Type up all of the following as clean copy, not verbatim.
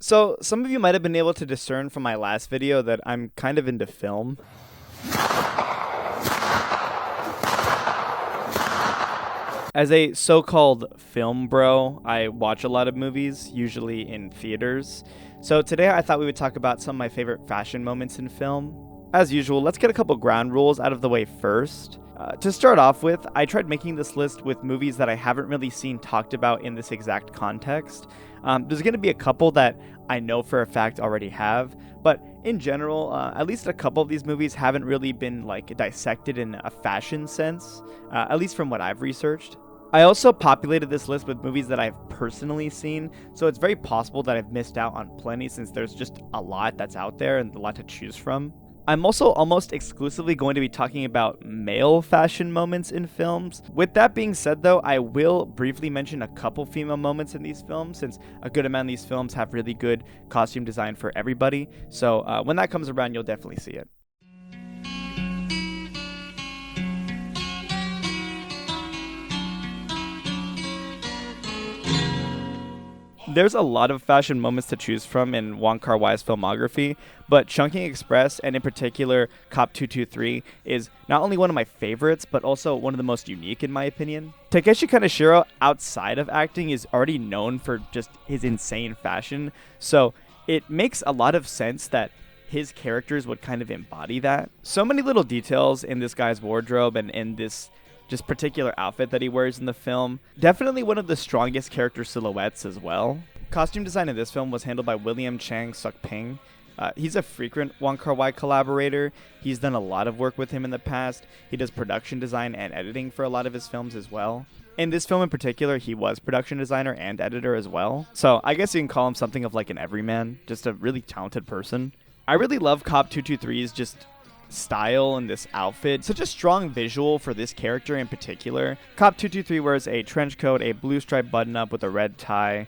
So, some of you might have been able to discern from my last video that I'm kind of into film. As a so-called film bro, I watch a lot of movies, usually in theaters. So today I thought we would talk about some of my favorite fashion moments in film. As usual, let's get a couple ground rules out of the way first. To start off with, I tried making this list with movies that I haven't really seen talked about in this exact context. There's going to be a couple that I know for a fact already have, but in general, at least a couple of these movies haven't really been dissected in a fashion sense, at least from what I've researched. I also populated this list with movies that I've personally seen, so it's very possible that I've missed out on plenty since there's just a lot that's out there and a lot to choose from. I'm also almost exclusively going to be talking about male fashion moments in films. With that being said though, I will briefly mention a couple female moments in these films since a good amount of these films have really good costume design for everybody. So when that comes around, you'll definitely see it. There's a lot of fashion moments to choose from in Wong Kar-wai's filmography, but Chungking Express, and in particular Cop 223, is not only one of my favorites, but also one of the most unique in my opinion. Takeshi Kaneshiro, outside of acting, is already known for just his insane fashion, so it makes a lot of sense that his characters would kind of embody that. So many little details in this guy's wardrobe and in this just particular outfit that he wears in the film. Definitely one of the strongest character silhouettes as well. Costume design in this film was handled by William Chang Suk-ping. He's a frequent Wong Kar-wai collaborator. He's done a lot of work with him in the past. He does production design and editing for a lot of his films as well. In this film in particular, he was production designer and editor as well. So I guess you can call him something of like an everyman, just a really talented person. I really love Cop 223's just style and this outfit. Such a strong visual for this character in particular. Cop 223 wears a trench coat, a blue striped button up with a red tie,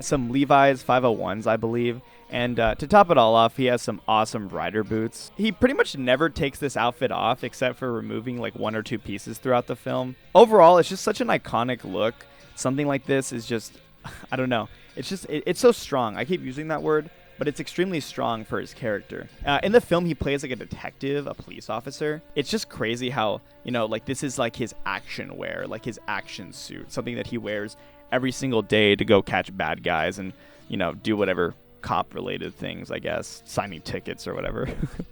some Levi's 501s I believe, and to top it all off, he has some awesome rider boots. He pretty much never takes this outfit off except for removing like one or two pieces throughout the film. Overall, it's just such an iconic look. Something like this is just, I don't know, it's so strong. I keep using that word, but it's extremely strong for his character. In the film, he plays like a detective, a police officer. It's just crazy how, this is like his action wear, like his action suit, something that he wears every single day to go catch bad guys and, do whatever cop-related things, I guess, signing tickets or whatever.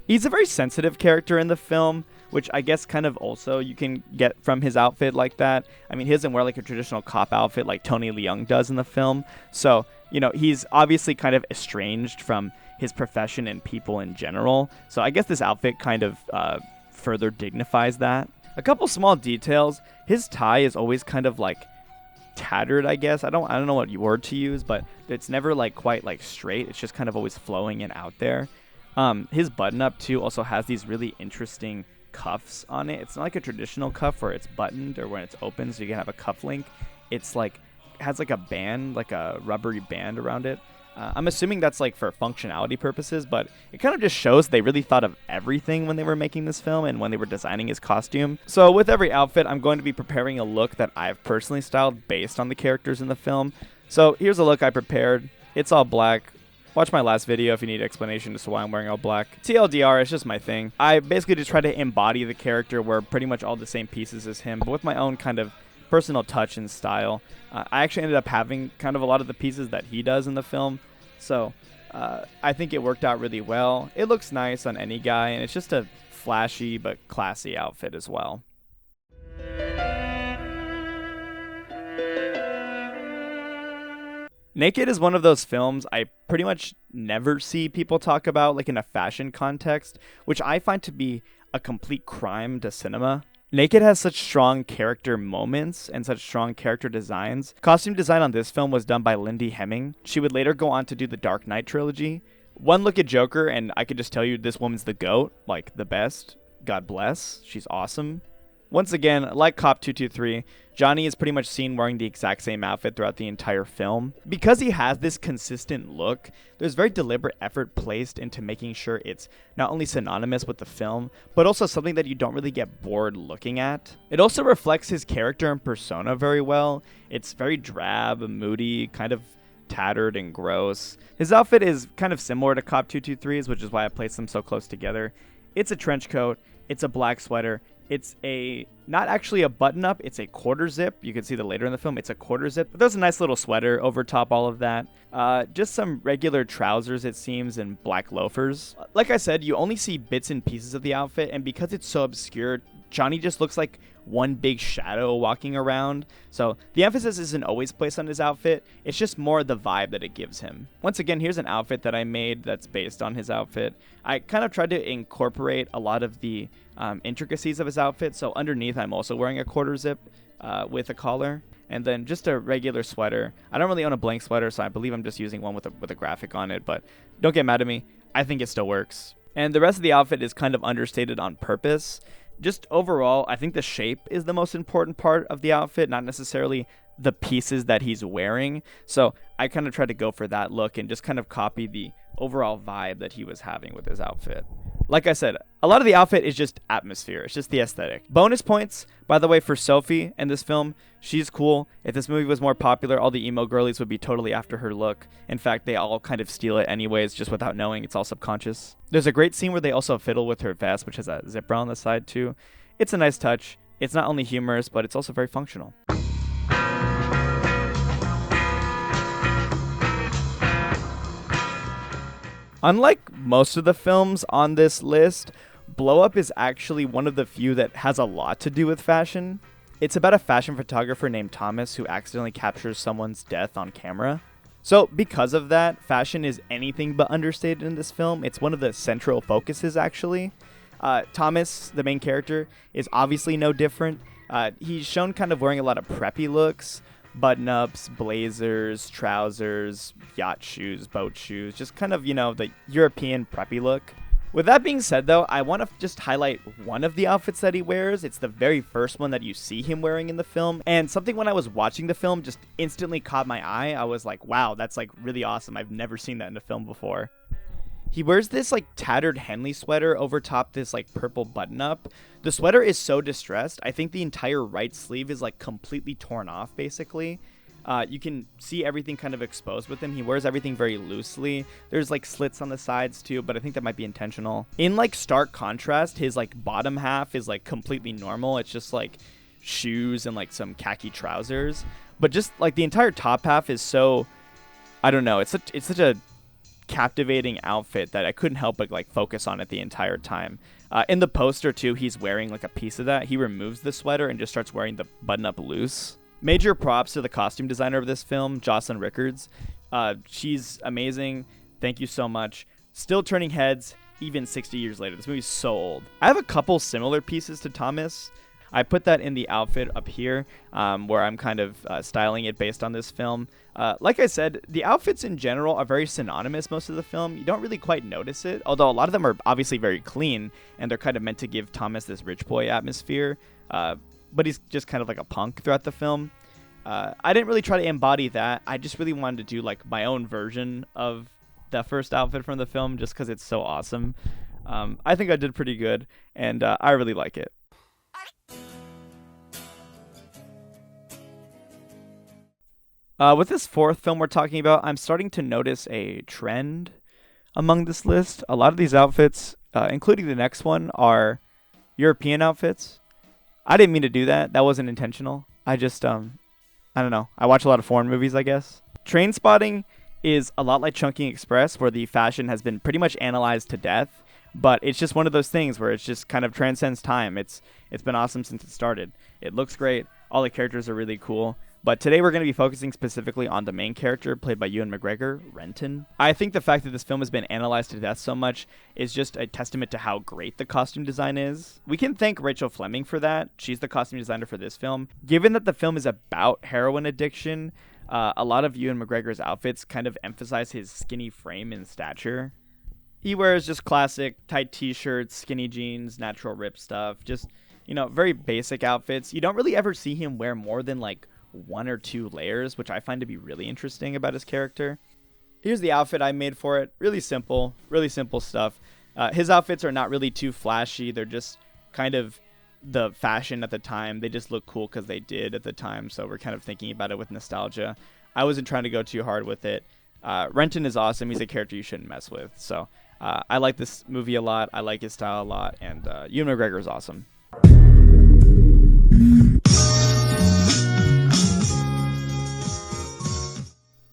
He's a very sensitive character in the film, which I guess kind of also you can get from his outfit like that. I mean, he doesn't wear like a traditional cop outfit like Tony Leung does in the film. So, he's obviously kind of estranged from his profession and people in general. So I guess this outfit kind of further dignifies that. A couple small details. His tie is always kind of like tattered, I guess. I don't know what word to use, but it's never like quite like straight. It's just kind of always flowing and out there. His button up too also has these really interesting cuffs on it. It's not like a traditional cuff where it's buttoned or when it's open so you can have a cuff link. It's like has like a band, like a rubbery band around it. I'm assuming that's like for functionality purposes, but it kind of just shows they really thought of everything when they were making this film and when they were designing his costume. So with every outfit, I'm going to be preparing a look that I've personally styled based on the characters in the film. So here's a look I prepared. It's all black. Watch my last video if you need explanation as to why I'm wearing all black. TLDR, it's just my thing. I basically just try to embody the character, wear pretty much all the same pieces as him, but with my own kind of personal touch and style. I actually ended up having kind of a lot of the pieces that he does in the film, so I think it worked out really well. It looks nice on any guy, and it's just a flashy but classy outfit as well. Naked is one of those films I pretty much never see people talk about like in a fashion context, which I find to be a complete crime to cinema. Naked has such strong character moments and such strong character designs. Costume design on this film was done by Lindy Hemming. She would later go on to do the Dark Knight trilogy. One look at Joker and I could just tell you this woman's the GOAT, like the best. God bless. She's awesome. Once again, like Cop 223, Johnny is pretty much seen wearing the exact same outfit throughout the entire film. Because he has this consistent look, there's very deliberate effort placed into making sure it's not only synonymous with the film, but also something that you don't really get bored looking at. It also reflects his character and persona very well. It's very drab, moody, kind of tattered and gross. His outfit is kind of similar to Cop 223's, which is why I placed them so close together. It's a trench coat. It's a black sweater. It's not actually a button-up. It's a quarter zip. You can see that later in the film. It's a quarter zip. But there's a nice little sweater over top all of that. Just some regular trousers, it seems, and black loafers. Like I said, you only see bits and pieces of the outfit, and because it's so obscure, Johnny just looks like one big shadow walking around. So the emphasis isn't always placed on his outfit. It's just more the vibe that it gives him. Once again, here's an outfit that I made that's based on his outfit. I kind of tried to incorporate a lot of the intricacies of his outfit. So underneath, I'm also wearing a quarter zip with a collar. And then just a regular sweater. I don't really own a blank sweater, so I believe I'm just using one with a graphic on it. But don't get mad at me. I think it still works. And the rest of the outfit is kind of understated on purpose. Just overall, I think the shape is the most important part of the outfit, not necessarily the pieces that he's wearing. So I kind of tried to go for that look and just kind of copy the overall vibe that he was having with his outfit. Like I said, a lot of the outfit is just atmosphere. It's just the aesthetic. Bonus points, by the way, for Sophie in this film. She's cool. If this movie was more popular, all the emo girlies would be totally after her look. In fact, they all kind of steal it anyways, just without knowing. It's all subconscious. There's a great scene where they also fiddle with her vest, which has a zipper on the side too. It's a nice touch. It's not only humorous, but it's also very functional. Unlike most of the films on this list, Blow Up is actually one of the few that has a lot to do with fashion. It's about a fashion photographer named Thomas who accidentally captures someone's death on camera. So because of that, fashion is anything but understated in this film. It's one of the central focuses, actually. Thomas, the main character, is obviously no different. He's shown kind of wearing a lot of preppy looks. Button-ups, blazers, trousers, yacht shoes, boat shoes, just kind of, the European preppy look. With that being said, though, I want to just highlight one of the outfits that he wears. It's the very first one that you see him wearing in the film. And something when I was watching the film just instantly caught my eye. I was like, wow, that's like really awesome. I've never seen that in a film before. He wears this like tattered Henley sweater over top this like purple button up. The sweater is so distressed. I think the entire right sleeve is like completely torn off basically. You can see everything kind of exposed with him. He wears everything very loosely. There's like slits on the sides too, but I think that might be intentional. In like stark contrast, his like bottom half is like completely normal. It's just like shoes and like some khaki trousers. But just like the entire top half is so, I don't know. It's such a captivating outfit that I couldn't help but like focus on it the entire time. In the poster too, he's wearing like a piece of that. He removes the sweater and just starts wearing the button up loose. Major props to the costume designer of this film, Jocelyn Rickards. She's amazing. Thank you so much. Still turning heads even 60 years later. This movie's so old. I have a couple similar pieces to Thomas. I put that in the outfit up here where I'm kind of styling it based on this film. Like I said, the outfits in general are very synonymous most of the film. You don't really quite notice it, although a lot of them are obviously very clean, and they're kind of meant to give Thomas this rich boy atmosphere. But he's just kind of like a punk throughout the film. I didn't really try to embody that. I just really wanted to do like my own version of that first outfit from the film just because it's so awesome. I think I did pretty good, and I really like it. With this fourth film we're talking about, I'm starting to notice a trend among this list. A lot of these outfits, including the next one, are European outfits. I didn't mean to do that. That wasn't intentional. I just, I don't know. I watch a lot of foreign movies, I guess. Trainspotting is a lot like Chungking Express, where the fashion has been pretty much analyzed to death. But it's just one of those things where it's just kind of transcends time. It's been awesome since it started. It looks great. All the characters are really cool. But today we're going to be focusing specifically on the main character, played by Ewan McGregor, Renton. I think the fact that this film has been analyzed to death so much is just a testament to how great the costume design is. We can thank Rachel Fleming for that. She's the costume designer for this film. Given that the film is about heroin addiction, a lot of Ewan McGregor's outfits kind of emphasize his skinny frame and stature. He wears just classic tight t-shirts, skinny jeans, natural rip stuff, just, very basic outfits. You don't really ever see him wear more than like one or two layers, which I find to be really interesting about his character. Here's the outfit I made for it. Really simple stuff. His outfits are not really too flashy. They're just kind of the fashion at the time. They just look cool because they did at the time, so we're kind of thinking about it with nostalgia. I wasn't trying to go too hard with it. Renton is awesome. He's a character you shouldn't mess with. So I like this movie a lot. I like his style a lot. And Ewan McGregor is awesome.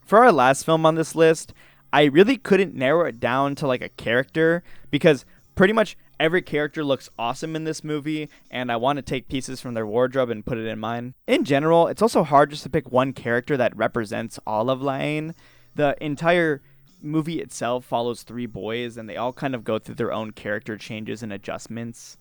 For our last film on this list, I really couldn't narrow it down to like a character because pretty much every character looks awesome in this movie, and I want to take pieces from their wardrobe and put it in mine. In general, it's also hard just to pick one character that represents all of Haine. The entire movie itself follows 3 boys, and they all kind of go through their own character changes and adjustments.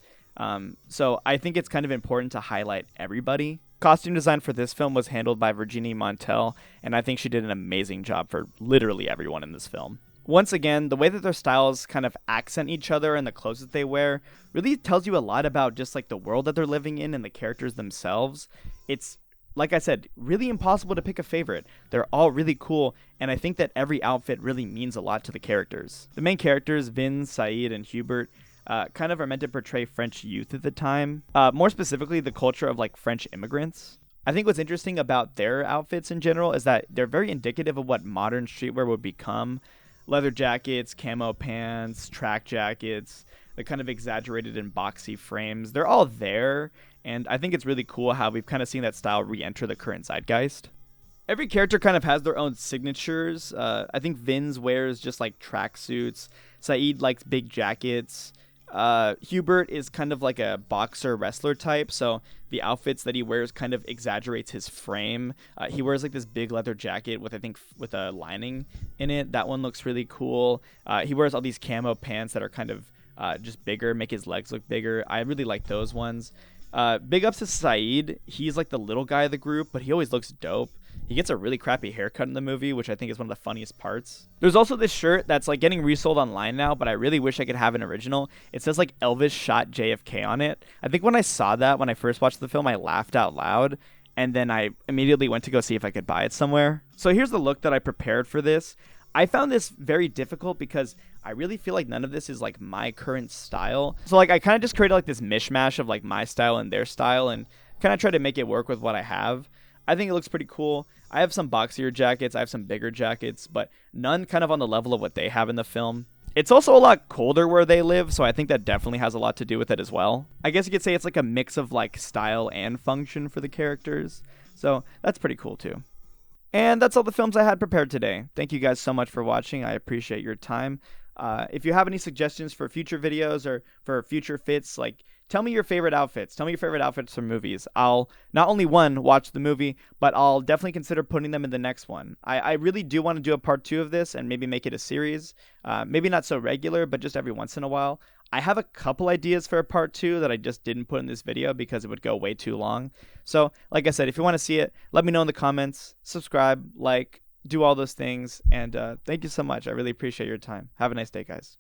So I think it's kind of important to highlight everybody. Costume design for this film was handled by Virginie Montel, and I think she did an amazing job for literally everyone in this film. Once again, the way that their styles kind of accent each other and the clothes that they wear really tells you a lot about just like the world that they're living in and the characters themselves. It's, like I said, really impossible to pick a favorite. They're all really cool, and I think that every outfit really means a lot to the characters. The main characters, Vince, Saeed, and Hubert, kind of are meant to portray French youth at the time. More specifically, the culture of like French immigrants. I think what's interesting about their outfits in general is that they're very indicative of what modern streetwear would become. Leather jackets, camo pants, track jackets, the kind of exaggerated and boxy frames. They're all there, and I think it's really cool how we've kind of seen that style re-enter the current zeitgeist. Every character kind of has their own signatures. I think Vince wears just like tracksuits. Saeed likes big jackets. Hubert is kind of like a boxer wrestler type, so the outfits that he wears kind of exaggerates his frame. He wears like this big leather jacket with with a lining in it. That one looks really cool. He wears all these camo pants that are kind of just bigger, make his legs look bigger. I really like those ones. Big ups to Saeed. He's like the little guy of the group, but he always looks dope. He gets a really crappy haircut in the movie, which I think is one of the funniest parts. There's also this shirt that's like getting resold online now, but I really wish I could have an original. It says like Elvis shot JFK on it. I think when I saw that, when I first watched the film, I laughed out loud, and then I immediately went to go see if I could buy it somewhere. So here's the look that I prepared for this. I found this very difficult because I really feel like none of this is like my current style. So like I kind of just created like this mishmash of like my style and their style and kind of try to make it work with what I have. I think it looks pretty cool. I have some boxier jackets, I have some bigger jackets, but none kind of on the level of what they have in the film. It's also a lot colder where they live, so I think that definitely has a lot to do with it as well. I guess you could say it's like a mix of like style and function for the characters. So that's pretty cool too. And that's all the films I had prepared today. Thank you guys so much for watching. I appreciate your time. If you have any suggestions for future videos or for future fits, like tell me your favorite outfits. Tell me your favorite outfits from movies. I'll not only watch the movie, but I'll definitely consider putting them in the next one. I really do want to do a part 2 of this and maybe make it a series. Maybe not so regular, but just every once in a while. I have a couple ideas for a part 2 that I just didn't put in this video because it would go way too long. So, like I said, if you want to see it, let me know in the comments. Subscribe, like, do all those things. And thank you so much. I really appreciate your time. Have a nice day, guys.